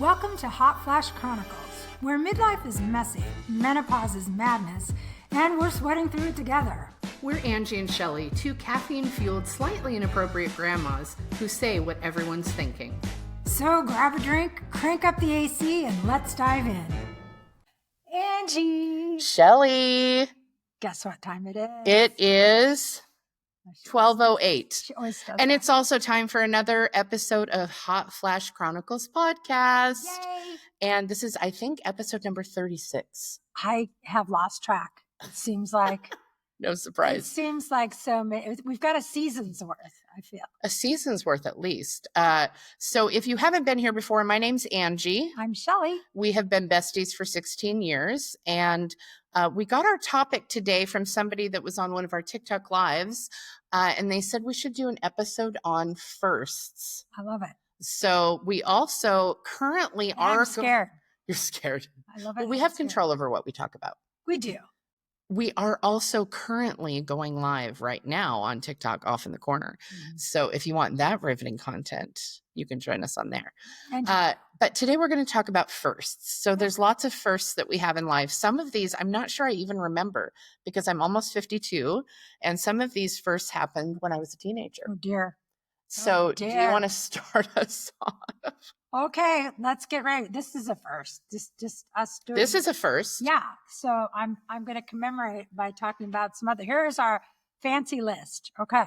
Welcome to Hot Flash Chronicles, where midlife is messy, menopause is madness, and we're sweating through it together. We're Angie and Shelly, two caffeine-fueled, slightly inappropriate grandmas who say what everyone's thinking. So grab a drink, crank up the AC, and let's dive in. Angie! Shelly! Guess what time it is? It is 12:08. She always does And that. it's also time for another episode of Hot Flash Chronicles podcast. Yay! And this is, I think, episode number 36. I have lost track. It seems like... No It surprise. seems like so many. We've got a season's worth, I feel. A season's worth at least. So if you haven't been here before, my name's Angie. I'm Shelly. We have been besties for 16 years. And we got our topic today from somebody that was on one of our TikTok lives. And they said we should do an episode on firsts. I love it. So we also currently And are... I'm scared. You're scared. I love it. Well, we I'm have scared. control over what we talk about. We do. We are also currently going live right now on TikTok off in the corner. So if you want that riveting content, you can join us on there. And But today we're going to talk about firsts. So there's lots of firsts that we have in life. Some of these I'm not sure I even remember because I'm almost 52. And some of these firsts happened when I was a teenager. oh dear. So do you dear. want to start us off? Okay, let's get ready. This is a first. Just us doing This is a first. yeah. So I'm going to commemorate by talking about some other. Here's our fancy list. Okay.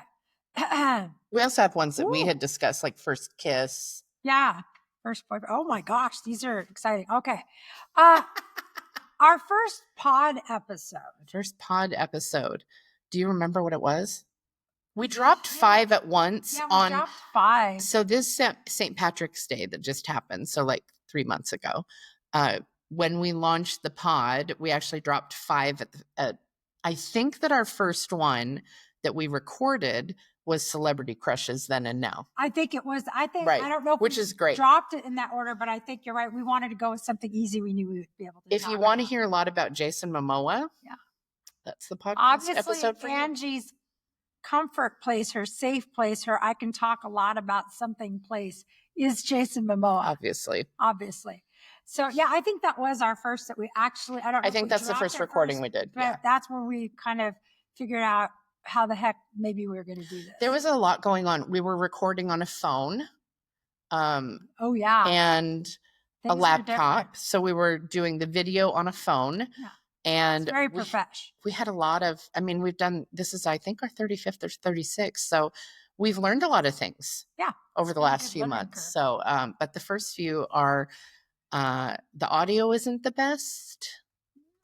We also have ones that we Ooh. had discussed, like first kiss. Yeah. First boyfriend. Oh my gosh, these are exciting. Okay. Our first pod episode. First pod episode. Do you remember what it was? We dropped 5 at once Yeah, we on. dropped 5. So this St. Patrick's Day that just happened, so like 3 months ago, when we launched the pod, we actually dropped 5 at I think that our first one that we recorded was Celebrity Crushes Then and Now. I think it was. I Right, don't know if which we is great. dropped it in that order, but I think you're right. We wanted to go with something easy. We knew we would be able to. If you talk want to about. hear a lot about Jason Momoa, Yeah. that's the podcast Obviously, episode for you. Angie's comfort place, her safe place, her I can talk a lot about something place is Jason Momoa. Obviously. So yeah, I think that was our first that we actually. I don't. know I if think we that's the dropped first it recording first, we did. But Yeah. that's where we kind of figured out how the heck maybe we were going to do this. There was a lot going on. We were recording on a phone. Oh yeah. And a Things are laptop. different. So we were doing the video on a phone. Yeah. And It's very we, professional. we had a lot of, we've done, this is, I think, our 35th or 36th. So we've learned a lot of things. Yeah. Over the been a last good few learning months. curve. So, but the first few are, the audio isn't the best.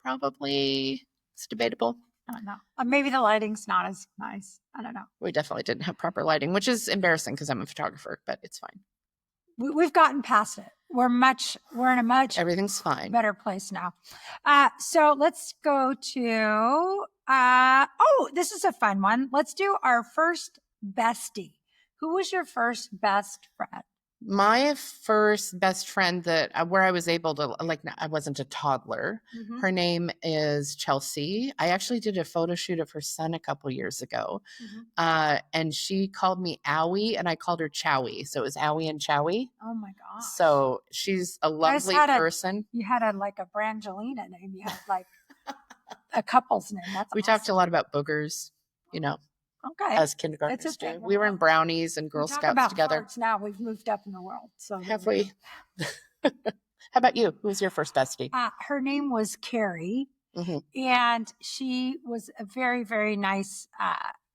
Probably. It's debatable. I don't know. Maybe the lighting's not as nice. I don't know. We definitely didn't have proper lighting, which is embarrassing because I'm a photographer, but it's fine. We've gotten past it. We're in a much Everything's fine. better place now. So let's go to, this is a fun one. Let's do our first bestie. Who was your first best friend? My first best friend that where I was able to I wasn't a toddler. Mhm. Her name is Chelsea. I actually did a photo shoot of her son a couple years ago. Mhm. And she called me Owie and I called her Chowie. So it was Owie and Chowie. Oh my gosh. So she's a lovely had person. You had like a Brangelina name. You had like a couple's name. That's We awesome. talked a lot about boogers, Okay. as kindergartners It's a do. thing. We were in brownies and Girl We talk Scouts about together. farts now. We've moved up in the world. So Have we? How about you? Who was your first bestie? Her name was Carrie. Mhm. And she was a very, very nice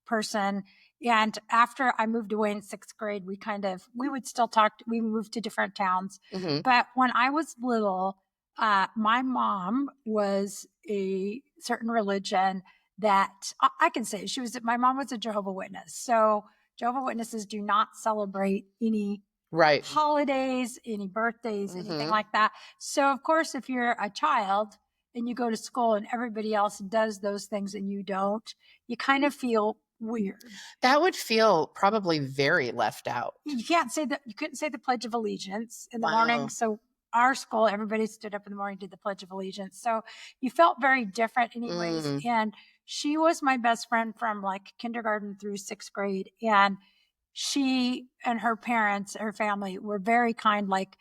person. And after I moved away in 6th grade, we would still talk. We moved to different towns. Mhm. But when I was little, my mom was a certain religion that I can say my mom was a Jehovah's Witness. So Jehovah's Witnesses do not celebrate any Right. holidays, any birthdays, anything Mhm. like that. So of course, if you're a child and you go to school and everybody else does those things and you don't, you kind of feel weird. That would feel probably very left out. You couldn't say the Pledge of Allegiance in the Wow. morning. So our school, everybody stood up in the morning, did the Pledge of Allegiance. So you felt very different anyways. Mm. And she was my best friend from like kindergarten through 6th grade. And she and her parents, her family were very kind. Like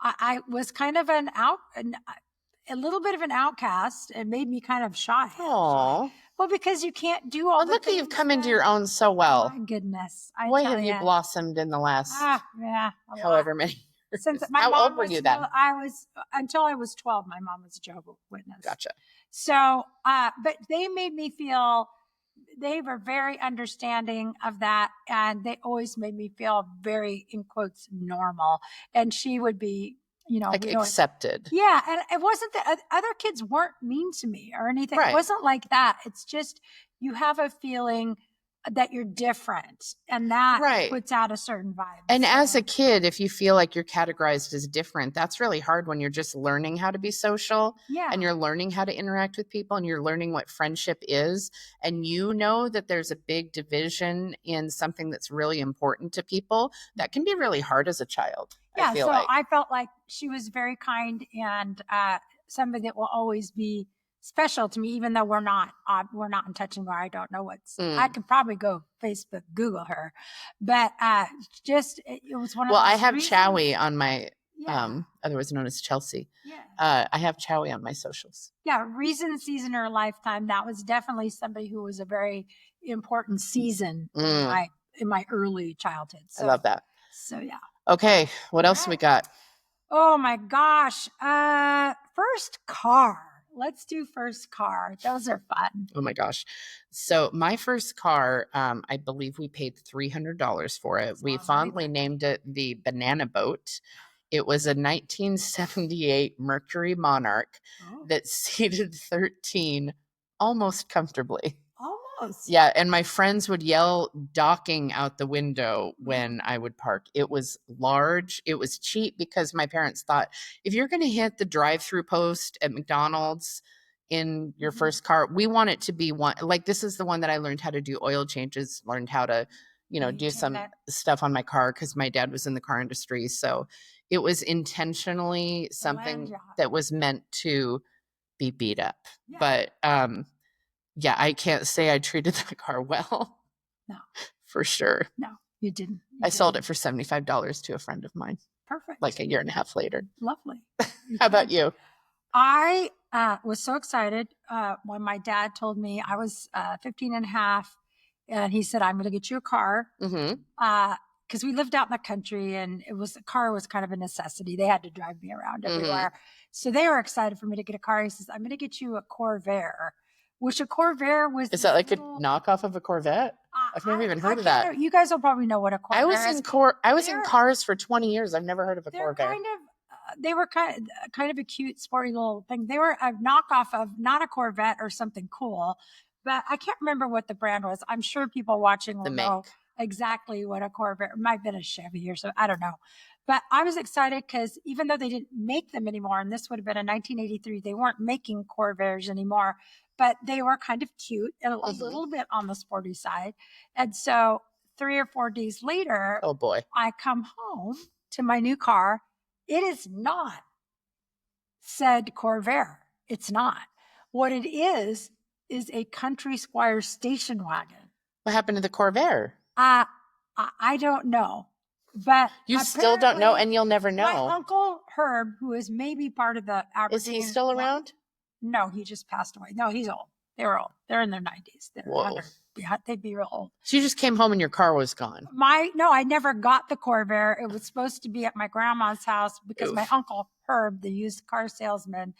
I was kind of a little bit of an outcast. It made me kind of shy. Oh, Well, because you can't do all well, the look, things. you've come into your own so well. My goodness. I Boy, tell have you ya. blossomed in the last Yeah, a lot. however many years. Since my How mom old were was you then? until I was 12, my mom was a Jehovah's Witness. Gotcha. So, but they made me feel, they were very understanding of that. And they always made me feel very, in quotes, normal. And she would be, Like we always, accepted. yeah. And it wasn't that other kids weren't mean to me or anything. Right. It wasn't like that. It's just, you have a feeling that you're different, and that Right. puts out a certain vibe. And So, as a kid, if you feel like you're categorized as different, that's really hard when you're just learning how to be social yeah. and you're learning how to interact with people and you're learning what friendship is. And you know that there's a big division in something that's really important to people. That can be really hard as a child. Yeah. I feel So like. I felt like she was very kind and somebody that will always be special to me, even though we're not in touch anymore. I don't know I could probably go Facebook, Google her, but it was one of Well, those I have reasons. Chowie on my, Yeah. otherwise known as Chelsea. Yeah. I have Chowie on my socials. Yeah. Recent season in her lifetime. That was definitely somebody who was a very important season in my early childhood. So, I love that. So yeah. Okay. What else we got? Oh my gosh. First car. Let's do first car. Those are fun. Oh my gosh. So my first car, I believe we paid $300 for it. We fondly named it the Banana Boat. It was a 1978 Mercury Monarch that seated 13 almost comfortably. Almost. Yeah. And my friends would yell docking out the window when I would park. It was large. It was cheap because my parents thought if you're going to hit the drive-through post at McDonald's in your first car, we want it to be one. Like this is the one that I learned how to do oil changes, learned how to, do some stuff on my car because my dad was in the car industry. So it was intentionally something that was meant to be beat up. Yeah. But yeah, I can't say I treated the car well. No. For sure. No, you didn't. I sold it for $75 to a friend of mine. Perfect. Like a year and a half later. Lovely. How about you? I was so excited when my dad told me I was 15 and a half, and he said, I'm going to get you a car. Because we lived out in the country, and a car was kind of a necessity. They had to drive me around everywhere. So they were excited for me to get a car. He says, I'm going to get you a Corvair. Which a Corvair was. Is that like a knockoff of a Corvette? I've never even heard of that. You guys will probably know what a Corvair is. I was in cars for 20 years. I've never heard of a Corvair. They were kind of a cute, sporty little thing. They were a knockoff of not a Corvette or something cool, but I can't remember what the brand was. I'm sure people watching will know exactly what a Corvair. It might have been a Chevy or so. I don't know. But I was excited because even though they didn't make them anymore, and this would have been in 1983, they weren't making Corvairs anymore. But they were kind of cute and a little bit on the sporty side. And so 3 or 4 days later, oh boy, I come home to my new car. It is not said Corvair. It's not. What it is a Country Squire station wagon. What happened to the Corvair? I don't know. But you still don't know, and you'll never know. My Uncle Herb, who is maybe part of the Aberdeen. Is he still around? No, he just passed away. No, he's old. They were old. They're in their 90s. They're 100. They'd be real old. So you just came home and your car was gone? No, I never got the Corvair. It was supposed to be at my grandma's house because my Uncle Herb, the used car salesman,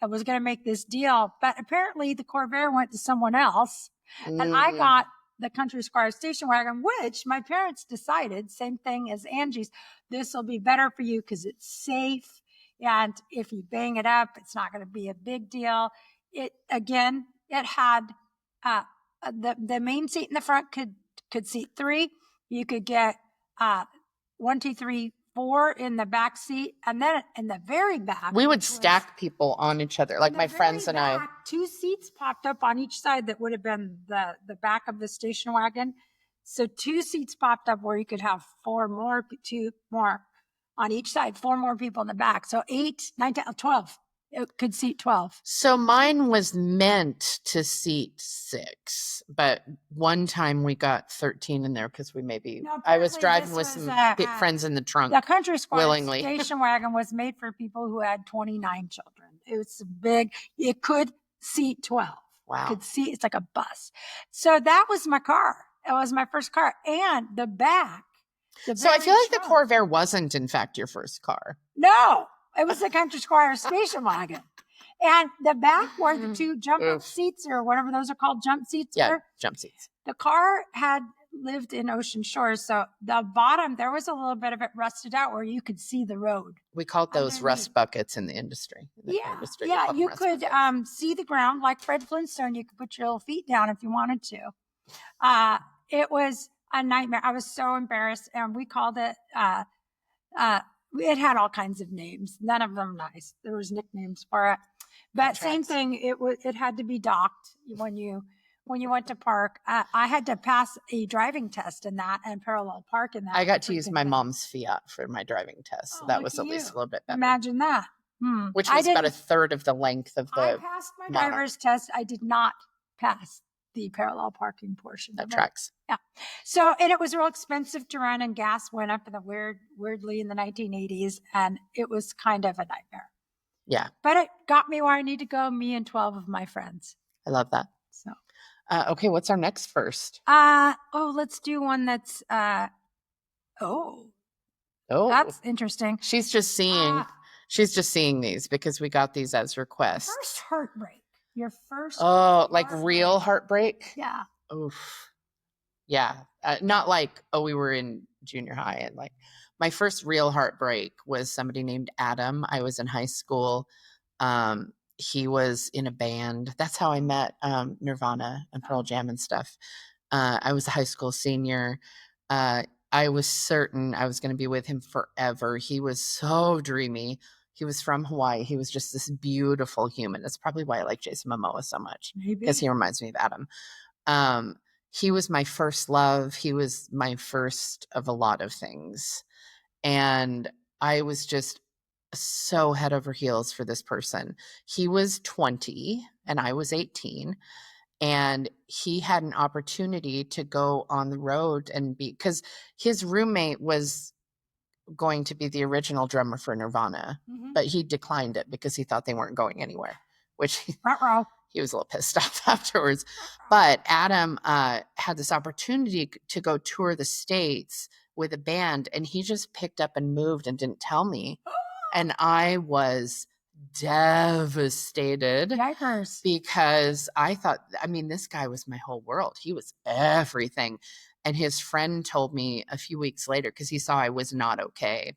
was going to make this deal. But apparently the Corvair went to someone else. And I got the Country Squire station wagon, which my parents decided, same thing as Angie's, this will be better for you because it's safe. And if you bang it up, it's not going to be a big deal. It had the main seat in the front could seat 3. You could get 1, 2, 3, 4 in the back seat, and then in the very back, we would stack people on each other, like my friends and I. 2 seats popped up on each side that would have been the back of the station wagon. So 2 seats popped up where you could have 2 more on each side, 4 more people in the back. So 8, 9, 10, 12 It could seat 12. So mine was meant to seat 6, but one time we got 13 in there because No, I was apparently driving this with was, some friends in the trunk the Country Squire willingly. station wagon was made for people who had 29 children. It was big. It could seat 12. Wow. Could see, it's like a bus. So that was my car. It was my first car. And the back. So I feel like the Corvair wasn't, in fact, your first car. No, it was the Country Squire station wagon. And the back where the two jump up seats, or whatever those are called, jump seats. Yeah, jump seats. The car had lived in Ocean Shores, so the bottom, there was a little bit of it rusted out where you could see the road. We called those rust buckets in the industry. Yeah, you could see the ground like Fred Flintstone. You could put your little feet down if you wanted to. It was a nightmare. I was so embarrassed, and we called it. It had all kinds of names, none of them nice. There was nicknames for it, but same thing. It had to be docked when you went to park. I had to pass a driving test in that and parallel park in that. I got to use my mom's Fiat for my driving test. So that was at least a little bit better. Imagine that. Which was about a third of the length of the. I passed my driver's test. I did not pass the parallel parking portion. That tracks. Yeah. So, and it was real expensive to run, and gas went up in the weirdly in the 1980s, and it was kind of a nightmare. Yeah. But it got me where I need to go, me and 12 of my friends. I love that. So. Okay, what's our next first? Let's do one that's that's interesting. She's just seeing these because we got these as requests. First heartbreak. Your first like real heartbreak? Yeah. Oof. Yeah. Not like, we were in junior high, and like my first real heartbreak was somebody named Adam. I was in high school. He was in a band. That's how I met Nirvana and Pearl Jam and stuff. I was a high school senior. I was certain I was going to be with him forever. He was so dreamy. He was from Hawaii. He was just this beautiful human. That's probably why I like Jason Momoa so much, because he reminds me of Adam. He was my first love. He was my first of a lot of things. And I was just so head over heels for this person. He was 20 and I was 18. And he had an opportunity to go on the road and because his roommate was going to be the original drummer for Nirvana, but he declined it because he thought they weren't going anywhere, which he was a little pissed off afterwards. But Adam had this opportunity to go tour the States with a band, and he just picked up and moved and didn't tell me. And I was devastated. Yikers. Because I thought, this guy was my whole world. He was everything. And his friend told me a few weeks later, because he saw I was not okay.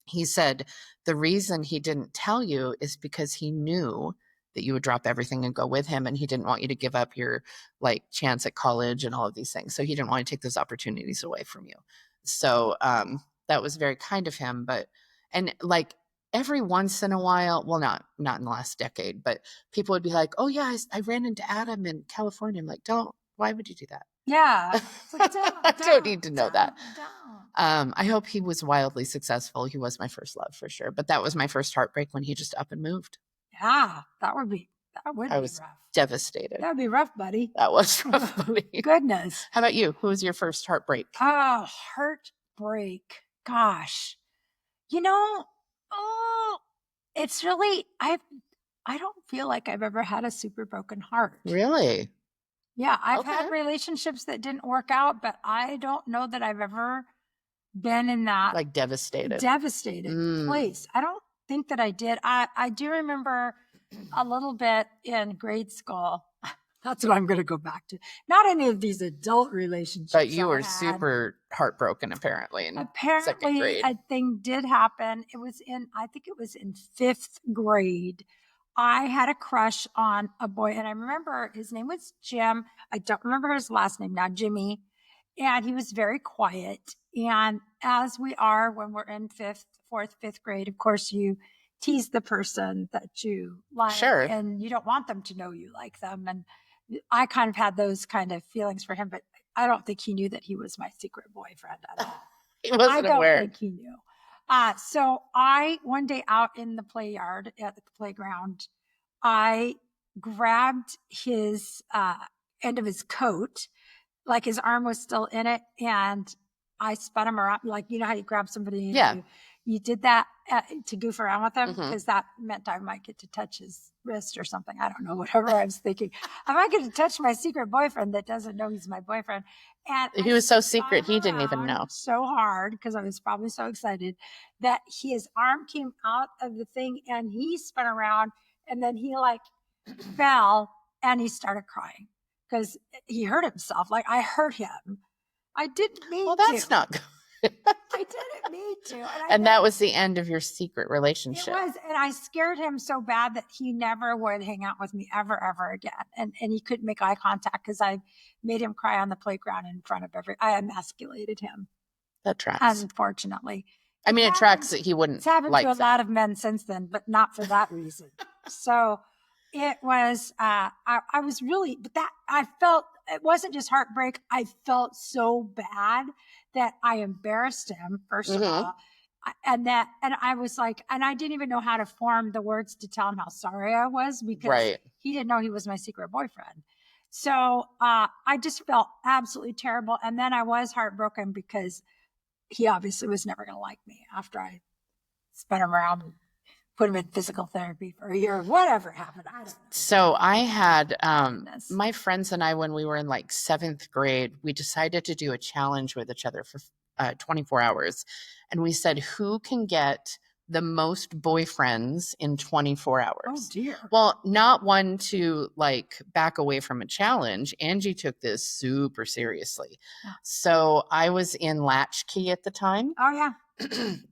He said, the reason he didn't tell you is because he knew that you would drop everything and go with him. And he didn't want you to give up your chance at college and all of these things. So he didn't want to take those opportunities away from you. So that was very kind of him. And every once in a while, well, not in the last decade, but people would be like, oh yeah, I ran into Adam in California. I'm like, why would you do that? Yeah. I don't need to know that. I hope he was wildly successful. He was my first love for sure. But that was my first heartbreak when he just up and moved. Yeah, that would be I was rough. Devastated. That would be rough, buddy. That was rough, buddy. Goodness. How about you? Who was your first heartbreak? Oh, heartbreak. Gosh. It's really, I don't feel like I've ever had a super broken heart. Really? Yeah, I've had relationships that didn't work out, but I don't know that I've ever been in that devastated place. I don't think that I did. I do remember a little bit in grade school. That's what I'm going to go back to. Not any of these adult relationships. But you were super heartbroken, apparently. Second grade. A thing did happen. I think it was in 5th grade. I had a crush on a boy, and I remember his name was Jim. I don't remember his last name now, Jimmy. And he was very quiet. And as we are when we're in 4th, 5th grade, of course, you tease the person that you like. Sure. And you don't want them to know you like them. And I kind of had those kind of feelings for him, but I don't think he knew that he was my secret boyfriend at all. He wasn't aware. I don't think he knew. So one day out in the play yard at the playground, I grabbed his end of his coat, like his arm was still in it, and I spun him around. Like, you know how you grab somebody and Yeah. you did that to goof around with him, Mhm. because that meant I might get to touch his wrist or something. I don't know, whatever I was thinking. I might get to touch my secret boyfriend that doesn't know he's my boyfriend. And He I was so spun secret, him he didn't even around know. so hard, because I was probably so excited, that his arm came out of the thing and he spun around, and then he like fell and he started crying because he hurt himself. Like, I hurt him. I didn't mean Well, to. that's not good. I didn't mean to. And that was the end of your secret It relationship. was, and I scared him so bad that he never would hang out with me ever again. And he couldn't make eye contact because I made him cry on the playground in front of I emasculated him, That tracks. unfortunately. I mean, it tracks that he wouldn't It's happened like to a that. lot of men since then, but not for that reason. So it was, I was really, but that I felt, it wasn't just heartbreak. I felt so bad that I embarrassed him, first of Mhm. all. And I was like, and I didn't even know how to form the words to tell him how sorry I was, because Right. he didn't know he was my secret boyfriend. So I just felt absolutely terrible. And then I was heartbroken because he obviously was never going to like me after I spun him around and put him in physical therapy for a year or whatever happened. I don't know. So I had Goodness. my friends and I, when we were in like 7th grade, we decided to do a challenge with each other for 24 hours. And we said, who can get the most boyfriends in 24 hours? Oh dear. Well, not one to like back away from a challenge. Angie took this super seriously. Yeah. So I was in latchkey at the time. Oh yeah.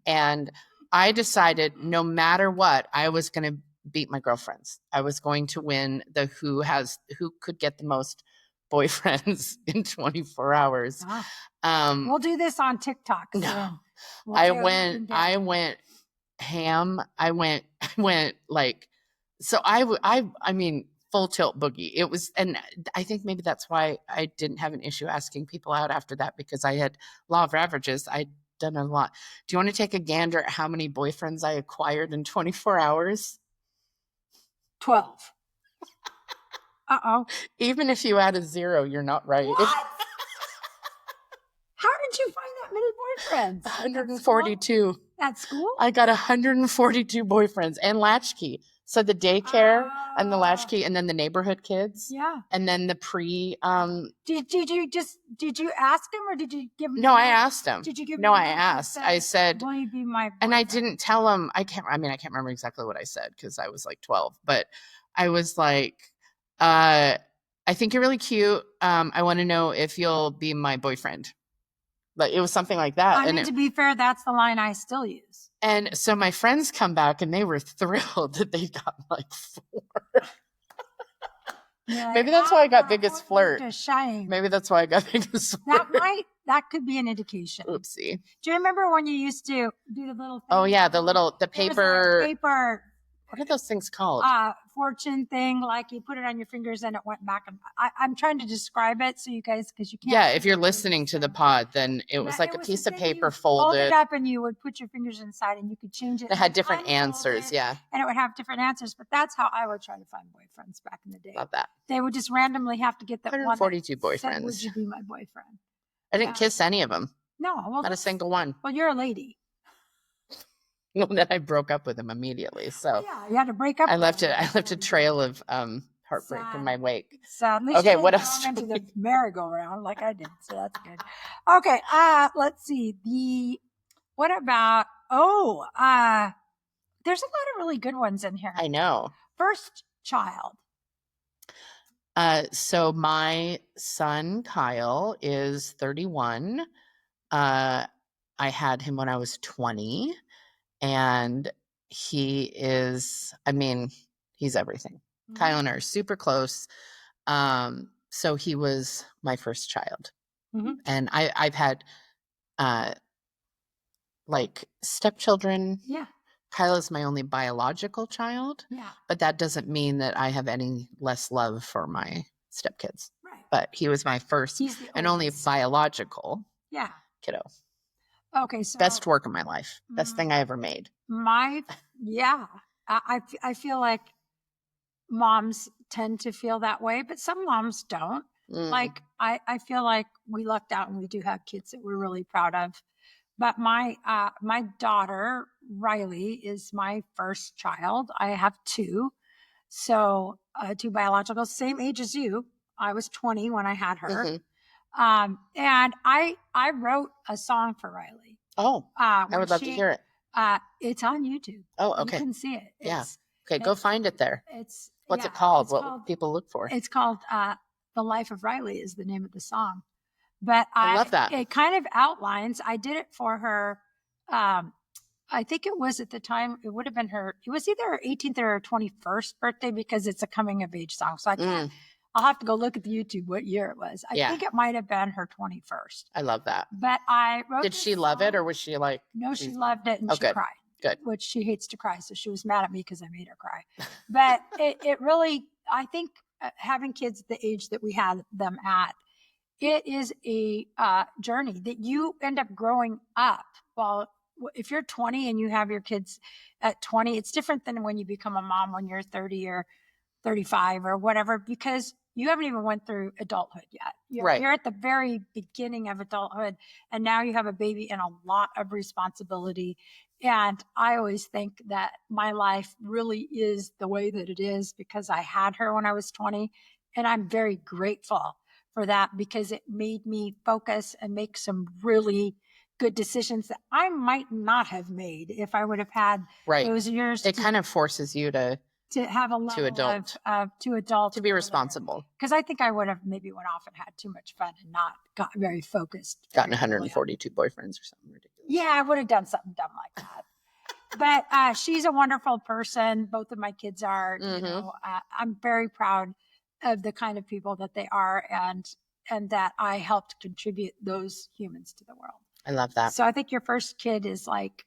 And I decided no matter what, I was going to beat my girlfriends. I was going to win the who could get the most boyfriends in 24 hours. Wow. We'll do this on TikTok. No. We'll I do it went ham. I went like, so I mean, full tilt boogie. It was, and I think maybe that's why I didn't have an issue asking people out after that, because I had law of averages. I'd done a lot. Do you want to take a gander at how many boyfriends I acquired in 24 hours? 12. Uh-oh. Even if you add a 0, you're not right. What? How did you find that many boyfriends? 142. At school? I got 142 boyfriends and latchkey. So the daycare and the latchkey, and then the neighborhood kids. Yeah. And then the pre. Did you ask him, or did you give him? No, I asked him. Did you give him? No, I asked. I said, "Will you be my boyfriend?" And I didn't tell him. I can't remember exactly what I said because I was like 12. But I was like, I think you're really cute. I want to know if you'll be my boyfriend. Like, it was something like that. I mean, to be fair, that's the line I still use. And so my friends come back and they were thrilled that they got like 4. Like, maybe that's why I got biggest flirt. To shame. Maybe that's why I got biggest flirt. That could be an indication. Oopsie. Do you remember when you used to do the little thing? Oh yeah, the paper. Paper. What are those things called? Fortune thing, like you put it on your fingers and it went back. And I'm trying to describe it so you guys, because you can't. Yeah, if you're listening to the pod, then it was like a piece of paper folded. Fold it up and you would put your fingers inside and you could change it. It had different answers, yeah. And it would have different answers, but that's how I would try to find boyfriends back in the day. About that. They would just randomly have to get that 142 one boyfriends. Said, would you be my boyfriend? I didn't kiss any of them. No, well, not a single one. Well, you're a lady. Well, then I broke up with him immediately. So yeah, you had to break up. I left a trail of heartbreak in my wake. Sadly, okay, what else? Into the merry-go-round like I did, so that's good. Okay, let's see. What about? There's a lot of really good ones in here. I know. First child. So my son Kyle is 31. I had him when I was 20. And he is, I mean, he's everything. Mm-hmm. Kyle and I are super close. So he was my first child. Mm-hmm. And I've had like stepchildren. Yeah. Kyle is my only biological child. Yeah. But that doesn't mean that I have any less love for my stepkids. Right. But he was my first and only biological kiddo. Okay, so Best work of my life. Best thing I ever made. yeah, I feel like moms tend to feel that way, but some moms don't. Mm. Like I feel like we lucked out and we do have kids that we're really proud of. But my daughter Riley is my first child. I have two, so two biological, same age as you. I was 20 when I had her, and I wrote a song for Riley. Oh, I When would love to hear it. it's on YouTube. Oh, You okay. can see it. Yeah. Okay, go find it there. It's What's yeah, it called? it's What called would people look for? it's called The Life of Riley is the name of the song. But I love that. it kind of outlines, I did it for her. I think it was at the time, it would have been it was either her 18th or her 21st birthday because it's a coming of age song. So I can't, I'll have to go look at the YouTube what year it was. I think it might have been her 21st. I love that. But I wrote Did she love it or was she like? No, she loved it and she good. cried. Good. Which she hates to cry. So she was mad at me because I made her cry. But it really, I think having kids at the age that we had them at, it is a journey that you end up growing up. Well, if you're 20 and you have your kids at 20, it's different than when you become a mom when you're 30 or 35 or whatever, because you haven't even went through adulthood yet. You're at the very beginning of adulthood, and now you have a baby and a lot of responsibility. And I always think that my life really is the way that it is because I had her when I was 20, and I'm very grateful for that because it made me focus and make some really good decisions that I might not have made if I would have had those years. It kind of forces you to have a level to adult to be responsible. Because I think I would have maybe went off and had too much fun and not got very focused. Gotten 142 boyfriends or something ridiculous. Yeah, I would have done something dumb like that. But she's a wonderful person. Both of my kids are. You know, I'm very proud of the kind of people that they are, and that I helped contribute those humans to the world. I love that. So I think your first kid is like,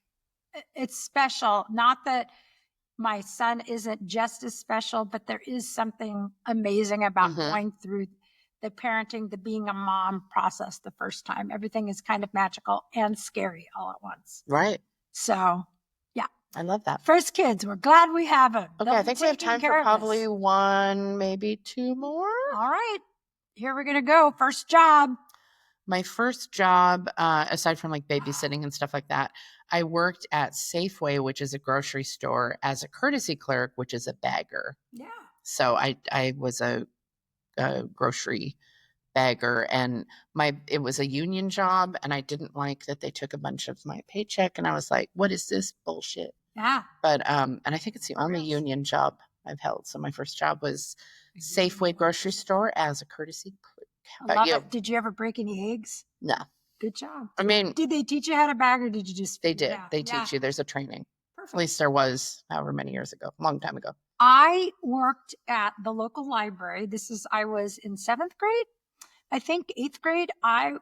it's special. Not that my son isn't just as special, but there is something amazing about going through the parenting, the being a mom process the first time. Everything is kind of magical and scary all at once. Right. So, yeah. I love that. First kids, we're glad we have them. Okay, I think we have time for probably one, maybe two more. All right. Here we're going to go. First job. My first job, aside from like babysitting and stuff like that, I worked at Safeway, which is a grocery store, as a courtesy clerk, which is a bagger. Yeah. So I was a grocery bagger, and it was a union job, and I didn't like that they took a bunch of my paycheck, and I was like, what is this bullshit? Yeah. But and I think it's the only union job I've held. So my first job was Safeway grocery store as a courtesy clerk. I love it. Did you ever break any eggs? No. Good job. I mean, did they teach you how to bag, or did you just? They did. They teach you. There's a training. Perfect. At least there was, however many years ago, a long time ago. I worked at the local library. I was in 7th grade. I think 8th grade, I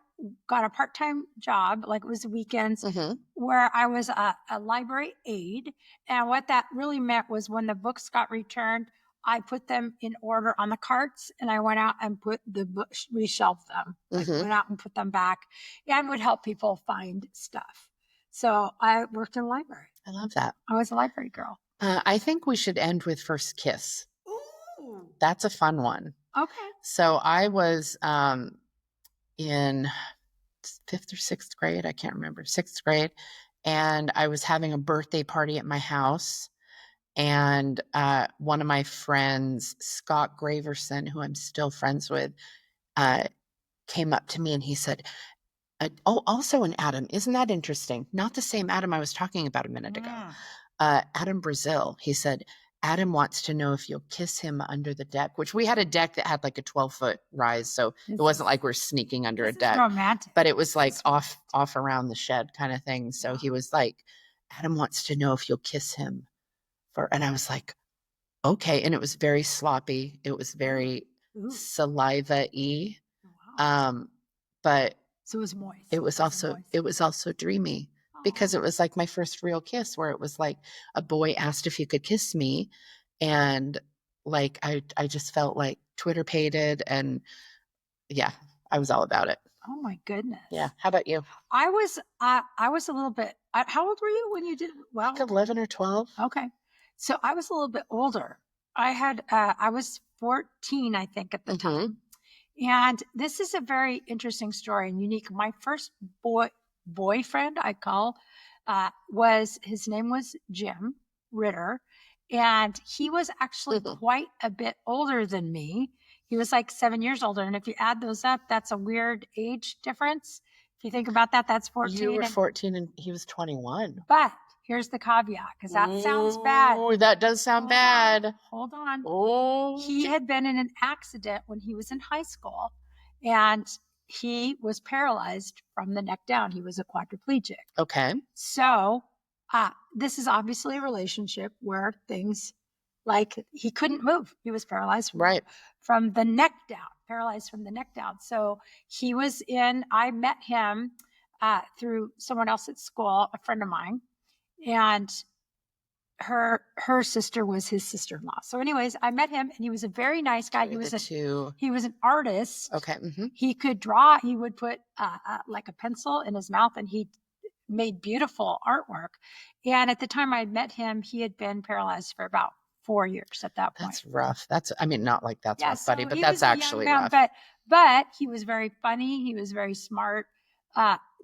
got a part-time job, like it was weekends, where I was a library aide. And what that really meant was when the books got returned, I put them in order on the carts, and I went out and put the books, reshelved them. I went out and put them back, and would help people find stuff. So I worked in the library. I love that. I was a library girl. I think we should end with first kiss. Ooh. That's a fun one. Okay. So I was in 5th or 6th grade. I can't remember. 6th grade. And I was having a birthday party at my house. And one of my friends, Scott Graverson, who I'm still friends with, came up to me and he said, also an Adam. Isn't that interesting? Not the same Adam I was talking about a minute ago. Adam Brazil. He said, Adam wants to know if you'll kiss him under the deck, which we had a deck that had like a 12-foot rise. So it wasn't like we're sneaking under a deck, romantic. But it was like off around the shed kind of thing. So he was like, Adam wants to know if you'll kiss him. And I was like, okay. And it was very sloppy. It was very saliva-y. Wow. But so it was moist. It was also dreamy. Because it was like my first real kiss, where it was like a boy asked if he could kiss me, and like I just felt like Twitter-pated, and yeah, I was all about it. Oh my goodness. Yeah. How about you? I was a little bit, how old were you when you did? Well, Like 11 or 12. okay. So I was a little bit older. I was 14, I think, at the time. And this is a very interesting story and unique. My first boyfriend, I call, his name was Jim Ritter. And he was actually quite a bit older than me. He was like 7 years older. And if you add those up, that's a weird age difference. If you think about that, that's 14. You were 14 and he was 21. But here's the caveat, because that sounds bad. Oh, that does sound bad. Hold on. Oh. He had been in an accident when he was in high school, and he was paralyzed from the neck down. He was a quadriplegic. Okay. So this is obviously a relationship where things like he couldn't move. He was paralyzed from the neck down, paralyzed from the neck down. So I met him through someone else at school, a friend of mine, and her sister was his sister-in-law. So anyways, I met him and he was a very nice guy. He was an artist. Okay. He could draw. He would put like a pencil in his mouth and he made beautiful artwork. And at the time I met him, he had been paralyzed for about 4 years at that point. That's rough. Not like that's rough, buddy, but that's actually rough. But he was very funny. He was very smart.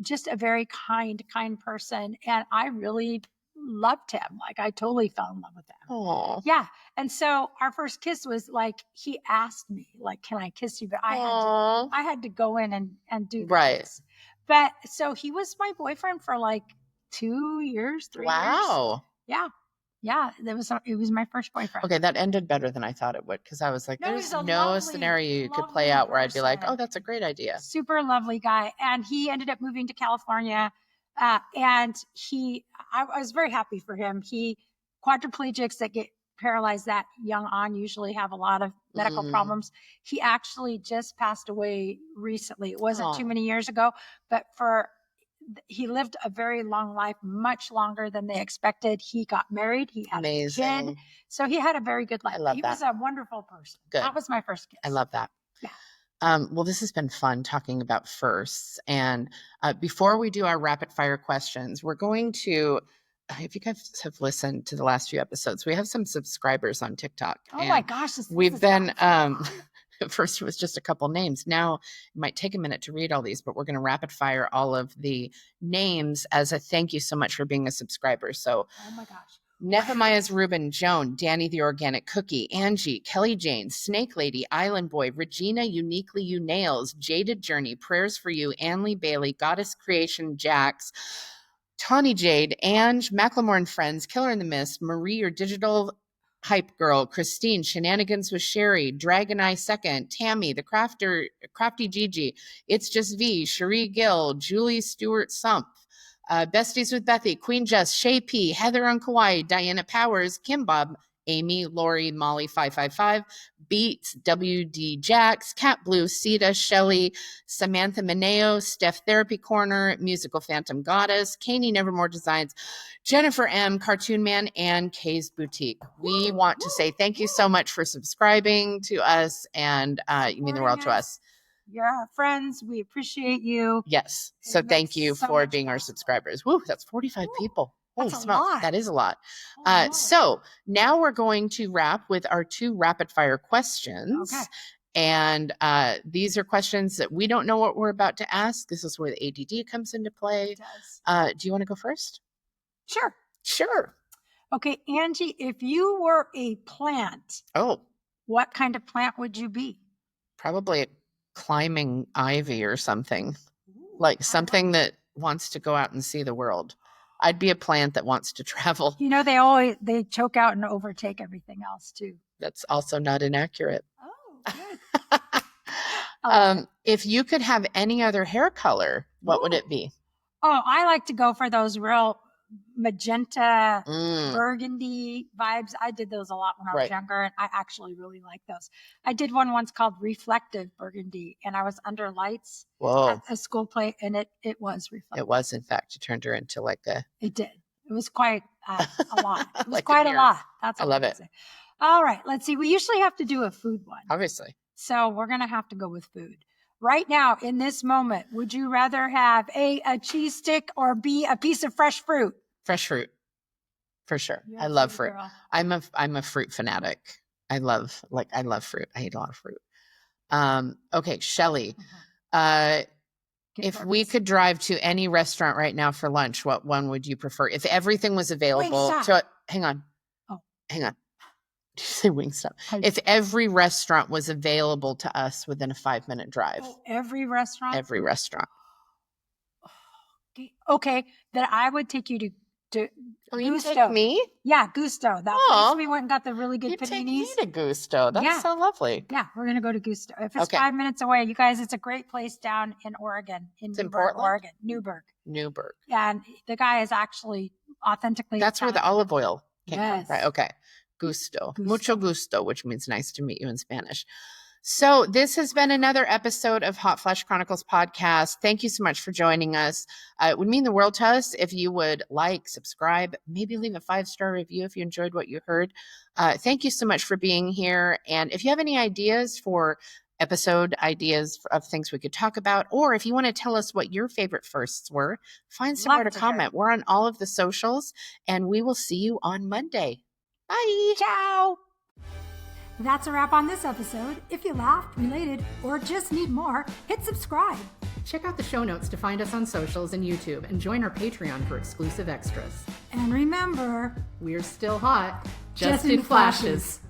Just a very kind person. And I really loved him. Like I totally fell in love with him. Oh. Yeah. And so our first kiss was like, he asked me, like, can I kiss you? But I had to go in and do this. But so he was my boyfriend for like 2 years, 3 years. Wow. Yeah. Yeah. It was my first boyfriend. Okay. That ended better than I thought it would. Cause I was like, there's no scenario you could play out where I'd be like, oh, that's a great idea. Super lovely guy. And he ended up moving to California. And I was very happy for him. Quadriplegics that get paralyzed that young on usually have a lot of medical problems. He actually just passed away recently. It wasn't too many years ago, but he lived a very long life, much longer than they expected. He got married. He had a kid. So he had a very good life. He was a wonderful person. Good. That was my first kiss. I love that. Yeah. Well, this has been fun talking about firsts. And before we do our rapid fire questions, we're going to, if you guys have listened to the last few episodes, we have some subscribers on TikTok. Oh my gosh. We've been, at first it was just a couple names. Now it might take a minute to read all these, but we're going to rapid fire all of the names as a thank you so much for being a subscriber. So, oh my gosh. Nehemiah's Ruben, Joan, Danny the Organic Cookie, Angie, Kelly Jane, Snake Lady, Island Boy, Regina, Uniquely You Nails, Jaded Journey, Prayers for You, Anley Bailey, Goddess Creation, Jax, Tawny Jade, Ange, Macklemore and Friends, Killer in the Mist, Marie, Your Digital Hype Girl, Christine, Shenanigans with Sherry, Dragon Eye Second, Tammy, The Crafty Gigi, It's Just V, Cherie Gill, Julie Stewart Sump, Besties with Bethy, Queen Jess, Shay P, Heather on Kauai, Diana Powers, Kim Bob, Amy, Lori, Molly 555, Beats, WD Jax, Cat Blue, Sita, Shelly, Samantha Mineo, Steph Therapy Corner, Musical Phantom Goddess, Caney Nevermore Designs, Jennifer M, Cartoon Man, and Kay's Boutique. We want to say thank you so much for subscribing to us, and you mean the world to us. You're our friends. We appreciate you. Yes. So thank you for being our subscribers. Woo, that's 45 people. That's a lot. That is a lot. So now we're going to wrap with our 2 rapid fire questions. Okay. And these are questions that we don't know what we're about to ask. This is where the ADD comes into play. It does. Do you want to go first? Sure. Okay, Angie, if you were a plant, what kind of plant would you be? Probably a climbing ivy or something. Like something that wants to go out and see the world. I'd be a plant that wants to travel. You know, they choke out and overtake everything else too. That's also not inaccurate. Oh, good. If you could have any other hair color, what would it be? Oh, I like to go for those real magenta, burgundy vibes. I did those a lot when I was younger, and I actually really like those. I did one once called Reflective Burgundy, and I was under lights at a school play, and it was reflective. It was, in fact. You turned her into like a... It did. It was quite a lot. It was like quite a lot. That's what I love it. Say. All right, let's see. We usually have to do a food one. Obviously. So we're going to have to go with food. right now in this moment, would you rather have a cheese stick or B, a piece of fresh fruit? Fresh fruit. For sure. You're I a love foodie fruit. girl. I'm a fruit fanatic. I love fruit. I eat a lot of fruit. Okay, Shelly. If we could drive to any restaurant right now for lunch, what one would you prefer? If everything was available hang on. Oh. Hang on. Did you say Wingstop? If every restaurant was available to us within a 5-minute drive. Oh, every restaurant? Every restaurant. Okay, then I would take you to you Gusto. take me? Yeah, Gusto. That place we went and got the really good paninis. Take me to Gusto. That's so lovely. Yeah, we're gonna go to Gusto. If it's 5 minutes away, you guys, it's a great place down in Oregon, in Newberg, Oregon. Newberg. And the guy is actually authentically. That's where the olive oil came from, right? Okay. Gusto. Mucho gusto, which means nice to meet you in Spanish. So this has been another episode of Hot Flash Chronicles podcast. Thank you so much for joining us. It would mean the world to us if you would like, subscribe, maybe leave a 5-star review if you enjoyed what you heard. Thank you so much for being here. And if you have any ideas for episode ideas of things we could talk about, or if you want to tell us what your favorite firsts were, find somewhere to comment. We're on all of the socials, and we will see you on Monday. Bye. Ciao. That's a wrap on this episode. If you laughed, related, or just need more, hit subscribe. Check out the show notes to find us on socials and YouTube, and join our Patreon for exclusive extras. And remember, we're still hot, just in flashes.